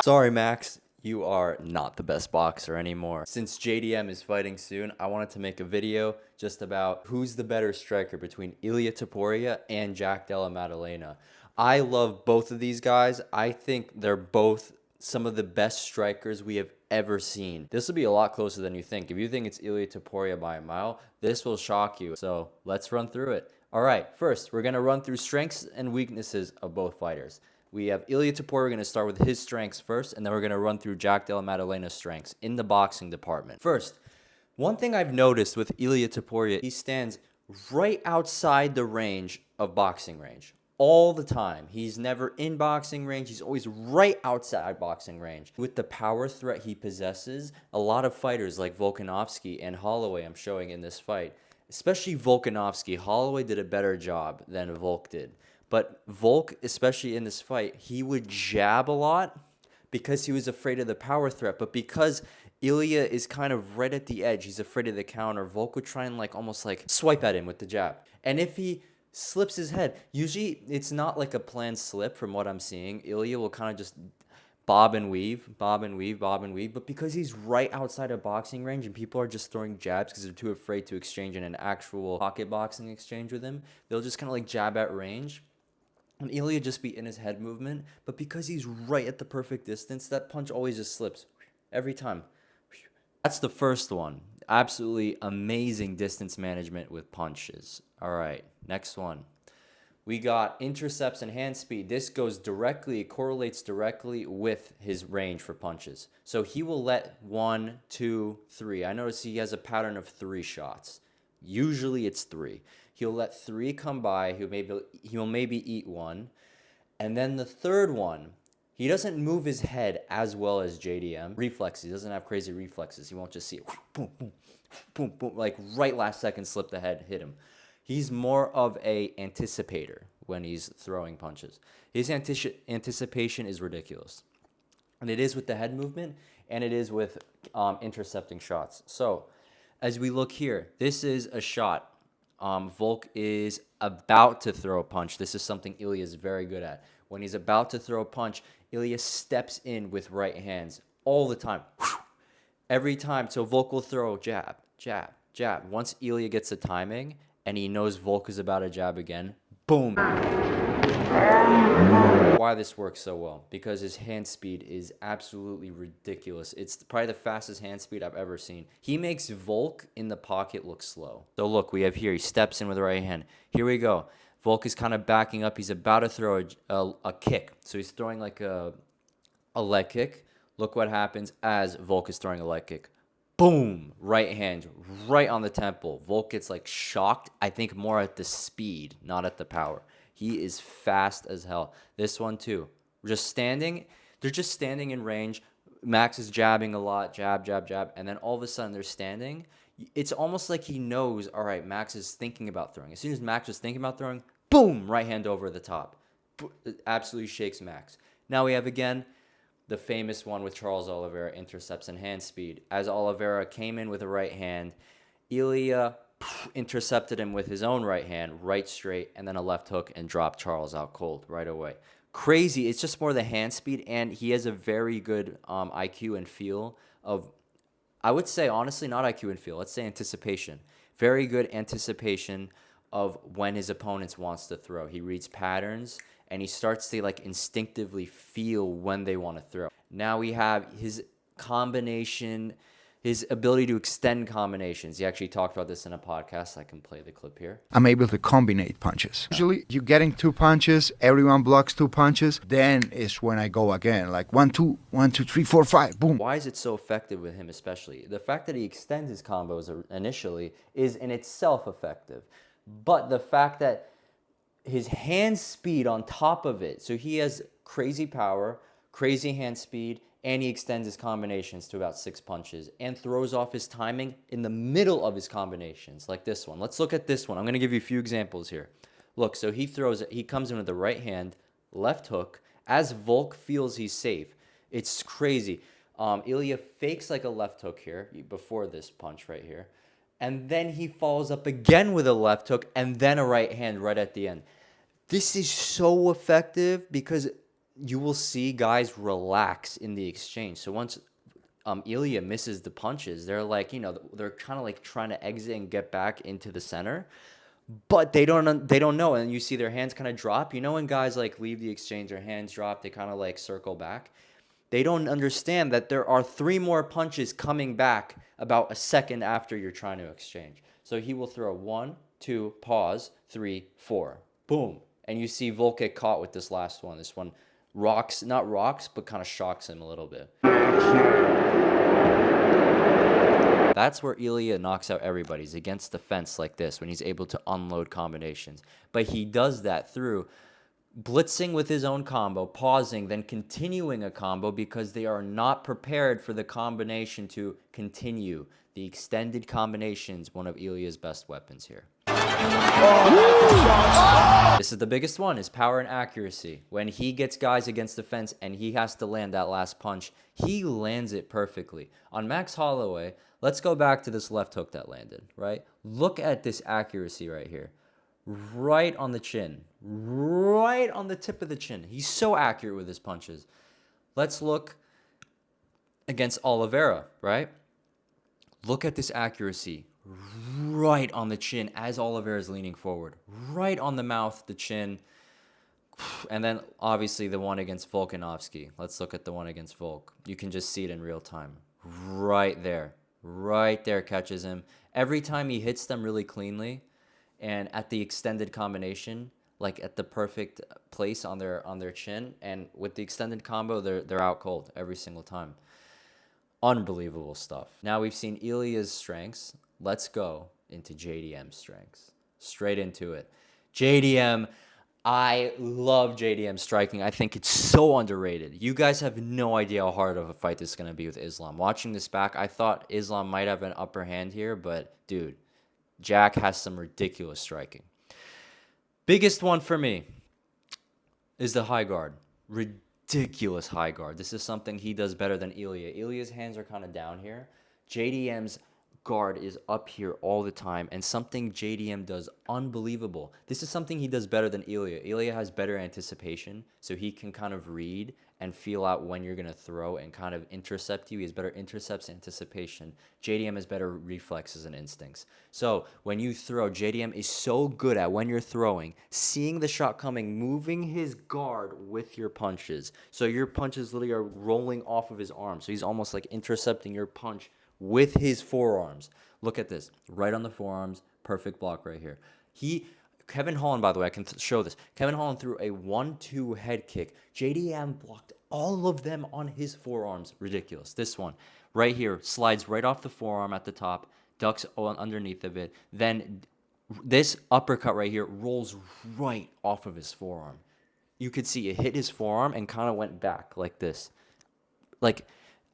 Sorry, Max. You are not the best boxer anymore. Since JDM is fighting soon, I wanted to make a video just about who's the better striker between Ilia Topuria and Jack Della Maddalena. I love both of these guys. I think they're both some of the best strikers we have ever seen. This will be a lot closer than you think. If you think it's Ilia Topuria by a mile, this will shock you. So let's run through it. All right, first, we're going to run through strengths and weaknesses of both fighters. We have Ilia Topuria. We're going to start with his strengths first, and then we're going to run through Jack Della Maddalena's strengths in the boxing department. First, one thing I've noticed with Ilia Topuria, he stands right outside the range of boxing range all the time. He's never in boxing range. He's always right outside boxing range. With the power threat he possesses, a lot of fighters like Volkanovski and Holloway I'm showing in this fight, especially Volkanovski. Holloway did a better job than Volk did. But Volk, especially in this fight, he would jab a lot because he was afraid of the power threat. But because Ilia is kind of right at the edge, he's afraid of the counter, Volk would try and almost swipe at him with the jab. And if he slips his head, usually it's not like a planned slip from what I'm seeing. Ilia will kind of just bob and weave, bob and weave, bob and weave. But because he's right outside of boxing range and people are just throwing jabs because they're too afraid to exchange in an actual pocket boxing exchange with him, they'll just kind of jab at range. And Ilia just be in his head movement, but because he's right at the perfect distance, that punch always just slips every time. That's the first one. Absolutely amazing distance management with punches. All right, next one. We got intercepts and hand speed. This correlates directly with his range for punches. So he will let 1, 2, 3. I notice he has a pattern of 3 shots. Usually it's 3. He'll let 3 come by. He'll maybe eat 1. And then the third one, he doesn't move his head as well as JDM. Reflexes. He doesn't have crazy reflexes. He won't just see it. Boom, boom, boom, boom. Right last second, slip the head, hit him. He's more of a anticipator when he's throwing punches. His anticipation is ridiculous. And it is with the head movement, and it is with intercepting shots. So as we look here, this is a shot. Volk is about to throw a punch. This is something Ilia is very good at. When he's about to throw a punch, Ilia steps in with right hands all the time. Every time. So Volk will throw jab, jab, jab. Once Ilia gets the timing and he knows Volk is about to jab again, boom. Why this works so well? Because his hand speed is absolutely ridiculous. It's probably the fastest hand speed I've ever seen. He makes Volk in the pocket look slow. So look, we have here, he steps in with the right hand. Here we go. Volk is kind of backing up. He's about to throw a kick. So he's throwing a leg kick. Look what happens as Volk is throwing a leg kick. Boom! Right hand, right on the temple. Volk gets shocked, I think more at the speed, not at the power. He is fast as hell. This one too. They're just standing in range. Max is jabbing a lot, jab, jab, jab, and then all of a sudden they're standing. It's almost like he knows, all right, Max is thinking about throwing. As soon as Max is thinking about throwing, boom, right hand over the top. It absolutely shakes Max. Now we have again the famous one with Charles Oliveira, intercepts and hand speed. As Oliveira came in with a right hand, Ilia intercepted him with his own right hand, right straight, and then a left hook and dropped Charles out cold right away. Crazy. It's just more the hand speed, and he has a very good IQ and feel of, I would say, honestly, not IQ and feel. Let's say anticipation. Very good anticipation of when his opponents wants to throw. He reads patterns, and he starts to instinctively feel when they want to throw. Now we have his combination, his ability to extend combinations. He actually talked about this in a podcast. I can play the clip here. I'm able to combine punches. Usually, you're getting 2 punches, everyone blocks 2 punches, then is when I go again, 1, 2, 1, 2, 3, 4, 5, boom. Why is it so effective with him especially? The fact that he extends his combos initially is in itself effective. But the fact that his hand speed on top of it, so he has crazy power, crazy hand speed, and he extends his combinations to about 6 punches and throws off his timing in the middle of his combinations, like this one. Let's look at this one. I'm going to give you a few examples here. Look, so he throws it. He comes in with the right hand, left hook. As Volk feels he's safe, it's crazy. Ilia fakes a left hook here before this punch right here. And then he follows up again with a left hook and then a right hand right at the end. This is so effective because you will see guys relax in the exchange. So once Ilia misses the punches, they're like, they're kind of like trying to exit and get back into the center, but they don't know, and you see their hands kind of drop. When guys like leave the exchange, their hands drop, they kind of like circle back. They don't understand that there are 3 more punches coming back about a second after you're trying to exchange. So he will throw 1, 2, pause, 3, 4, boom, and you see Volk get caught with this last one. This one not rocks, but kind of shocks him a little bit. That's where Ilia knocks out everybody. He's against the fence like this when he's able to unload combinations. But he does that through blitzing with his own combo, pausing, then continuing a combo because they are not prepared for the combination to continue. The extended combinations, one of Ilia's best weapons here. This is the biggest one, is power and accuracy. When he gets guys against the fence and he has to land that last punch, he lands it perfectly. On Max Holloway, let's go back to this left hook that landed, right? Look at this accuracy right here. Right on the chin. Right on the tip of the chin. He's so accurate with his punches. Let's look against Oliveira, right? Look at this accuracy. Right on the chin as Oliveira is leaning forward. Right on the mouth, the chin. And then obviously the one against Volkanovski. Let's look at the one against Volk. You can just see it in real time. Right there. Right there catches him. Every time he hits them really cleanly and at the extended combination, like at the perfect place on their chin, and with the extended combo, they're out cold every single time. Unbelievable stuff. Now we've seen Ilia's strengths. Let's go into JDM's strengths. Straight into it. JDM, I love JDM striking. I think it's so underrated. You guys have no idea how hard of a fight this is going to be with Islam. Watching this back, I thought Islam might have an upper hand here, but dude, Jack has some ridiculous striking. Biggest one for me is the high guard. Ridiculous high guard. This is something he does better than Ilia. Ilia's hands are kind of down here. JDM's guard is up here all the time, and something JDM does unbelievable. This is something he does better than Ilia. Ilia has better anticipation, so he can kind of read and feel out when you're going to throw and kind of intercept you. He has better intercepts, anticipation. JDM has better reflexes and instincts. So when you throw, JDM is so good at, when you're throwing, seeing the shot coming, moving his guard with your punches. So your punches literally are rolling off of his arm. So he's almost like intercepting your punch with his forearms. Look at this. Right on the forearms. Perfect block right here. Kevin Holland, by the way, I can show this. Kevin Holland threw a 1-2 head kick. JDM blocked all of them on his forearms. Ridiculous. This one right here slides right off the forearm at the top, ducks on underneath of it. Then this uppercut right here rolls right off of his forearm. You could see it hit his forearm and kind of went back like this. Like,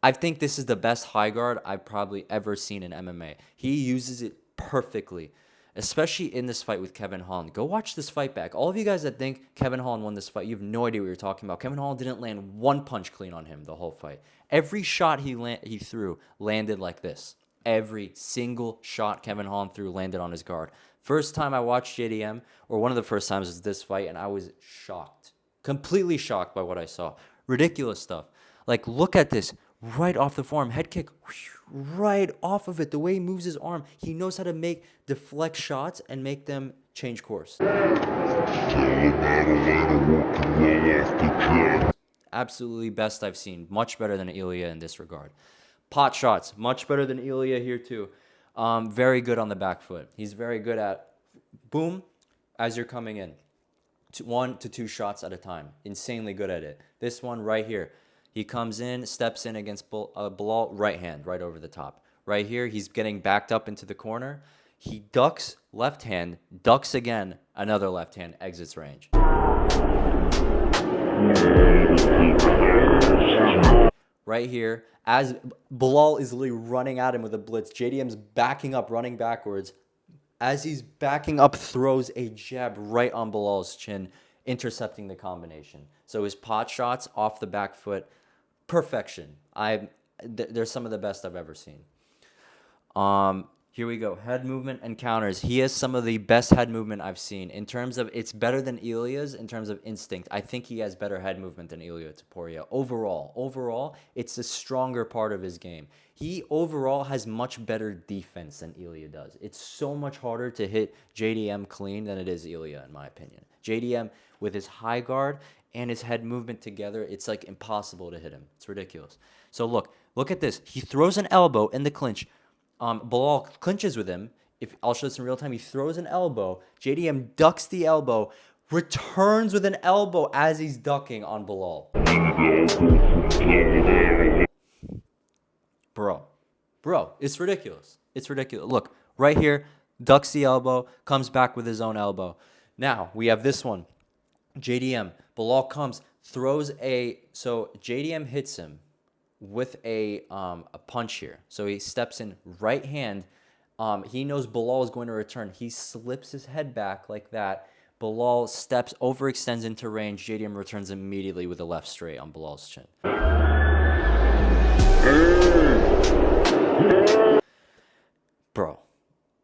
I think this is the best high guard I've probably ever seen in MMA. He uses it perfectly, especially in this fight with Kevin Holland. Go watch this fight back. All of you guys that think Kevin Holland won this fight, you have no idea what you're talking about. Kevin Holland didn't land one punch clean on him the whole fight. Every shot he threw landed like this. Every single shot Kevin Holland threw landed on his guard. First time I watched JDM, or one of the first times, was this fight, and I was shocked. Completely shocked by what I saw. Ridiculous stuff. Like, look at this. Right off the forearm, head kick, right off of it. The way he moves his arm, he knows how to deflect shots and make them change course. Absolutely best I've seen. Much better than Ilia in this regard. Pot shots, much better than Ilia here too. Very good on the back foot. He's very good at boom as you're coming in. 1 to 2 shots at a time. Insanely good at it. This one right here. He comes in, steps in against Bilal, right hand, right over the top. Right here, he's getting backed up into the corner. He ducks, left hand, ducks again, another left hand, exits range. Right here, as Bilal is literally running at him with a blitz, JDM's backing up, running backwards. As he's backing up, throws a jab right on Bilal's chin, intercepting the combination. So his pot shots off the back foot, perfection. They're some of the best I've ever seen. Here we go. Head movement and counters. He has some of the best head movement I've seen. In terms of, it's better than Ilia's in terms of instinct. I think he has better head movement than Ilia Topuria. Overall, it's a stronger part of his game. He overall has much better defense than Ilia does. It's so much harder to hit JDM clean than it is Ilia, in my opinion. JDM, with his high guard and his head movement together, it's like impossible to hit him. It's ridiculous. So look at this. He throws an elbow in the clinch. Bilal clinches with him. If I'll show this in real time, he throws an elbow. JDM ducks the elbow, returns with an elbow as he's ducking on Bilal. Bro, it's ridiculous. It's ridiculous. Look, right here, ducks the elbow, comes back with his own elbow. Now, we have this one. JDM, Bilal comes, throws so JDM hits him with a punch here. So he steps in right hand. He knows Bilal is going to return. He slips his head back like that. Bilal steps, overextends into range. JDM returns immediately with a left straight on Bilal's chin. Bro,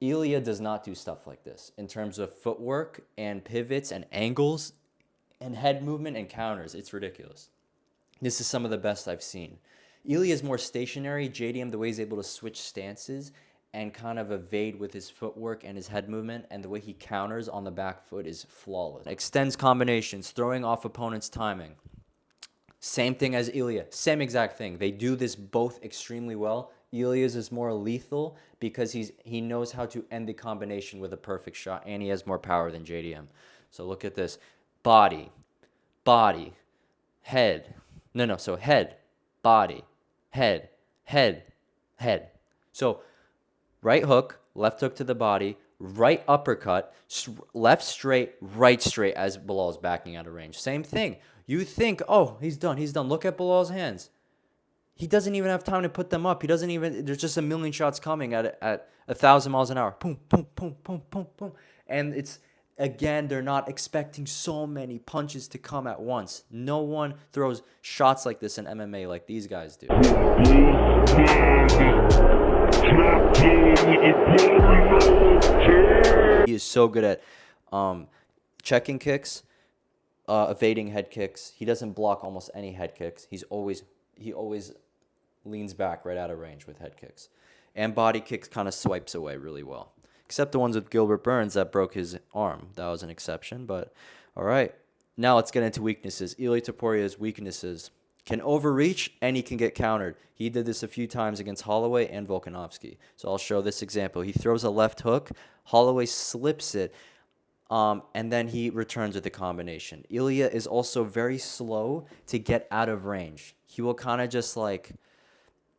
Ilia does not do stuff like this in terms of footwork and pivots and angles and head movement and counters. It's ridiculous. This is some of the best I've seen. Ilia is more stationary. JDM, the way he's able to switch stances and kind of evade with his footwork and his head movement, and the way he counters on the back foot is flawless. Extends combinations, throwing off opponent's timing. Same thing as Ilia. Same exact thing. They do this both extremely well. Ilia's is more lethal because he knows how to end the combination with a perfect shot, and he has more power than JDM. So look at this. Body, head. So head, body, head. So right hook, left hook to the body, right uppercut, left straight, right straight as Bilal's backing out of range. Same thing. You think, oh, he's done. Look at Bilal's hands. He doesn't even have time to put them up. There's just a million shots coming at 1,000 miles an hour. Boom, boom, boom, boom, boom, boom. And again, they're not expecting so many punches to come at once. No one throws shots like this in MMA like these guys do. He is so good at checking kicks, evading head kicks. He doesn't block almost any head kicks. He always leans back right out of range with head kicks. And body kicks kind of swipes away really well. Except the ones with Gilbert Burns that broke his arm. That was an exception, but all right. Now let's get into weaknesses. Ilia Topuria's weaknesses. Can overreach, and he can get countered. He did this a few times against Holloway and Volkanovski. So I'll show this example. He throws a left hook. Holloway slips it, and then he returns with a combination. Ilia is also very slow to get out of range. He will kind of just like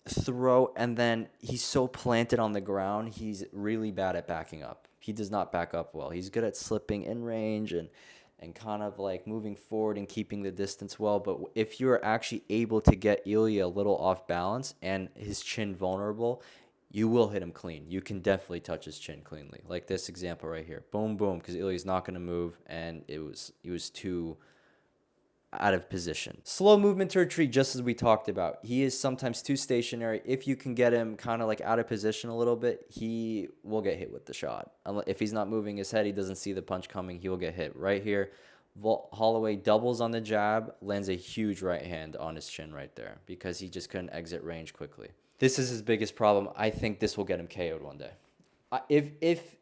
throw, and then he's so planted on the ground, he's really bad at backing up. He does not back up well. He's good at slipping in range and kind of like moving forward and keeping the distance well. But if you're actually able to get Ilia a little off balance and his chin vulnerable, you will hit him clean. You can definitely touch his chin cleanly. Like this example right here. Boom, boom, because Ilia's not going to move, and he was too out of position. Slow movement to retreat, just as we talked about. He is sometimes too stationary. If you can get him kind of like out of position a little bit, he will get hit with the shot. If he's not moving his head, he doesn't see the punch coming, he will get hit. Right here, Holloway doubles on the jab, lands a huge right hand on his chin right there because he just couldn't exit range quickly. This is his biggest problem. I think this will get him KO'd one day.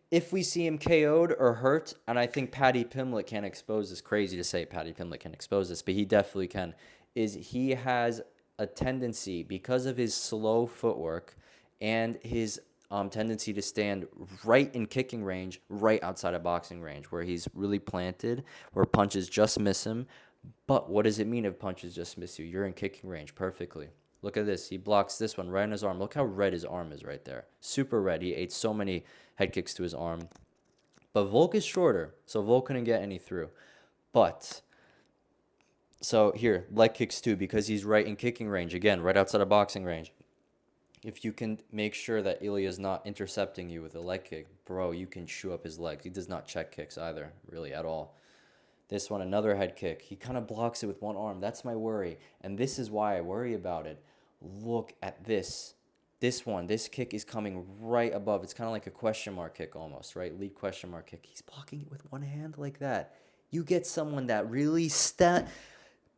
If we see him KO'd or hurt, and I think Paddy Pimblett can expose this, crazy to say Paddy Pimblett can expose this, but he definitely can, is he has a tendency, because of his slow footwork and his tendency to stand right in kicking range, right outside of boxing range, where he's really planted, where punches just miss him. But what does it mean if punches just miss you? You're in kicking range perfectly. Look at this. He blocks this one right on his arm. Look how red his arm is right there. Super red. He ate so many head kicks to his arm. But Volk is shorter, so Volk couldn't get any through. But, so here, leg kicks too, because he's right in kicking range. Again, right outside of boxing range. If you can make sure that Ilia is not intercepting you with a leg kick, bro, you can chew up his legs. He does not check kicks either, really, at all. This one, another head kick. He kind of blocks it with one arm. That's my worry. And this is why I worry about it. Look at this. This kick is coming right above. It's kind of like a question mark kick almost, right? Lead question mark kick. He's blocking it with one hand like that. You get someone that really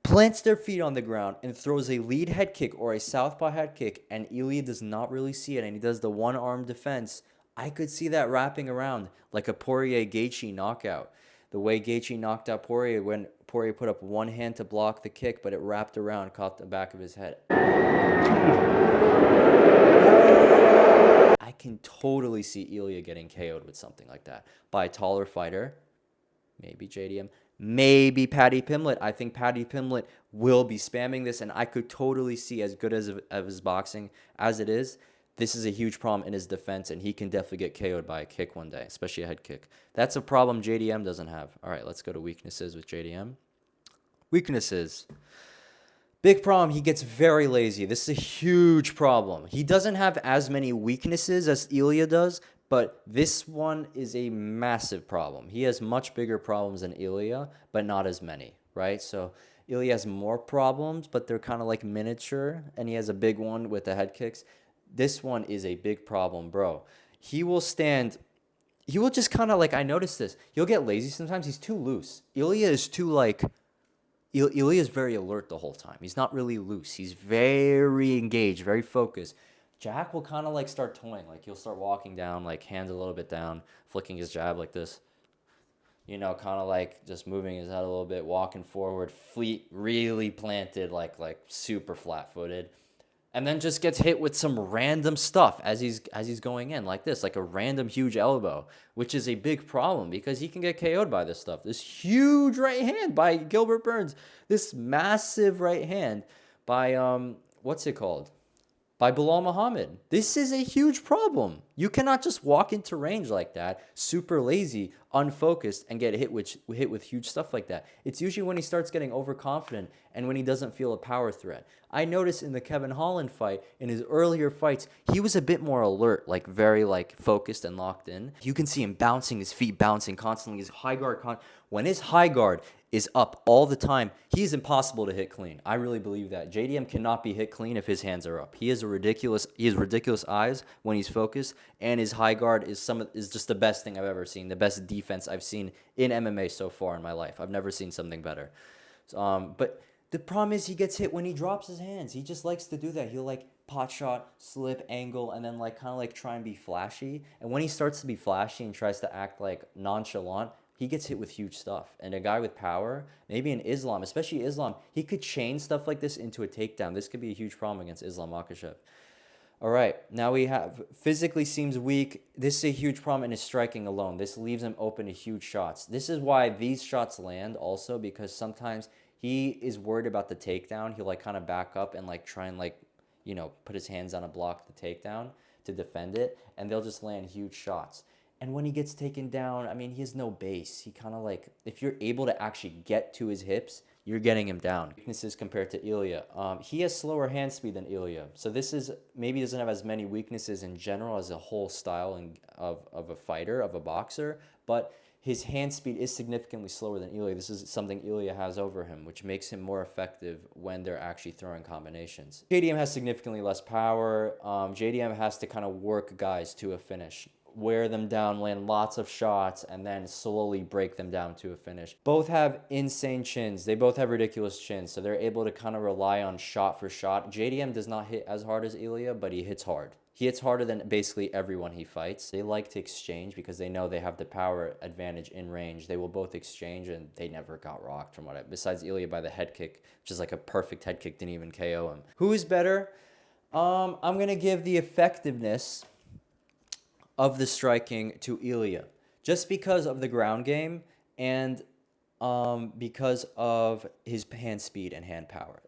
plants their feet on the ground and throws a lead head kick or a southpaw head kick, and Ilia does not really see it, and he does the one-arm defense. I could see that wrapping around like a Poirier-Gaethje knockout. The way Gaethje knocked out Poirier when Poirier put up one hand to block the kick, but it wrapped around, caught the back of his head. I can totally see Ilia getting KO'd with something like that by a taller fighter. Maybe JDM, maybe Paddy Pimblett. I think Paddy Pimblett will be spamming this, and I could totally see, as good as of his boxing as it is, this is a huge problem in his defense, and he can definitely get KO'd by a kick one day, especially a head kick. That's a problem JDM doesn't have. All right, let's go to weaknesses with JDM. Weaknesses. Big problem, he gets very lazy. This is a huge problem. He doesn't have as many weaknesses as Ilia does, but this one is a massive problem. He has much bigger problems than Ilia, but not as many, right? So Ilia has more problems, but they're kind of like miniature, and he has a big one with the head kicks. This one is a big problem, bro. He will just kind of like, I noticed this. He'll get lazy sometimes. He's too loose. Ilia is too like... Ilia is very alert the whole time. He's not really loose. He's very engaged, very focused. Jack will kind of like start toying. Like he'll start walking down, like hands a little bit down, flicking his jab like this. You know, kind of like just moving his head a little bit, walking forward, feet really planted, like super flat-footed. And then just gets hit with some random stuff as he's going in, like this, like a random huge elbow, which is a big problem because he can get KO'd by this stuff. This huge right hand by Gilbert Burns, this massive right hand by what's it called? By Bilal Muhammad. This is a huge problem. You cannot just walk into range like that, super lazy, unfocused, and get hit with huge stuff like that. It's usually when he starts getting overconfident and when he doesn't feel a power threat. I noticed in the Kevin Holland fight, in his earlier fights, he was a bit more alert, like very like focused and locked in. You can see him bouncing, his feet bouncing constantly, his high guard. When his high guard is up all the time, he's impossible to hit clean. I really believe that. JDM cannot be hit clean if his hands are up. He has ridiculous eyes when he's focused, and his high guard is just the best thing I've ever seen, the best defense I've seen in MMA so far in my life. I've never seen something better. But the problem is he gets hit when he drops his hands. He just likes to do that. He'll like pot shot, slip, angle, and then like kind of like try and be flashy. And when he starts to be flashy and tries to act like nonchalant, he gets hit with huge stuff. And a guy with power, maybe in Islam, especially Islam, he could chain stuff like this into a takedown. This could be a huge problem against Islam Makhachev. All right, now we have physically seems weak. This is a huge problem in his striking alone. This leaves him open to huge shots. This is why these shots land also, because sometimes he is worried about the takedown. He'll like kind of back up and like try and like, you know, put his hands on a block the takedown to defend it, and they'll just land huge shots. And when he gets taken down, I mean, he has no base. He kind of like, if you're able to actually get to his hips, you're getting him down. Weaknesses compared to Ilia. He has slower hand speed than Ilia. So this is, maybe doesn't have as many weaknesses in general as a whole style of a fighter, of a boxer, but his hand speed is significantly slower than Ilia. This is something Ilia has over him, which makes him more effective when they're actually throwing combinations. JDM has significantly less power. JDM has to kind of work guys to a finish, wear them down, land lots of shots, and then slowly break them down to a finish. Both have insane chins. They both have ridiculous chins, so they're able to kind of rely on shot for shot. JDM does not hit as hard as Ilia, but he hits hard. He hits harder than basically everyone he fights. They like to exchange because they know they have the power advantage in range. They will both exchange, and they never got rocked from besides Ilia by the head kick, which is like a perfect head kick, didn't even KO him. Who is better? I'm going to give the effectiveness of the striking to Ilia, just because of the ground game and because of his hand speed and hand power,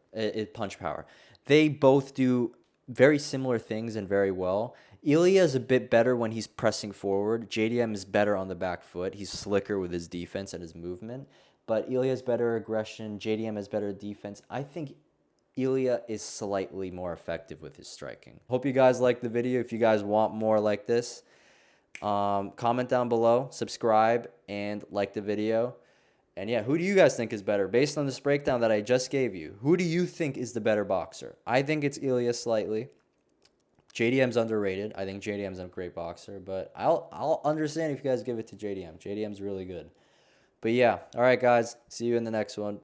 punch power. They both do very similar things and very well. Ilia is a bit better when he's pressing forward. JDM is better on the back foot. He's slicker with his defense and his movement, but Ilia has better aggression. JDM has better defense. I think Ilia is slightly more effective with his striking. Hope you guys liked the video. If you guys want more like this, comment down below, subscribe, and like the video. And yeah, who do you guys think is better? Based on this breakdown that I just gave you, who do you think is the better boxer? I think it's Ilia slightly. JDM's underrated. I think JDM's a great boxer, but I'll understand if you guys give it to JDM. JDM's really good. But yeah, all right, guys. See you in the next one.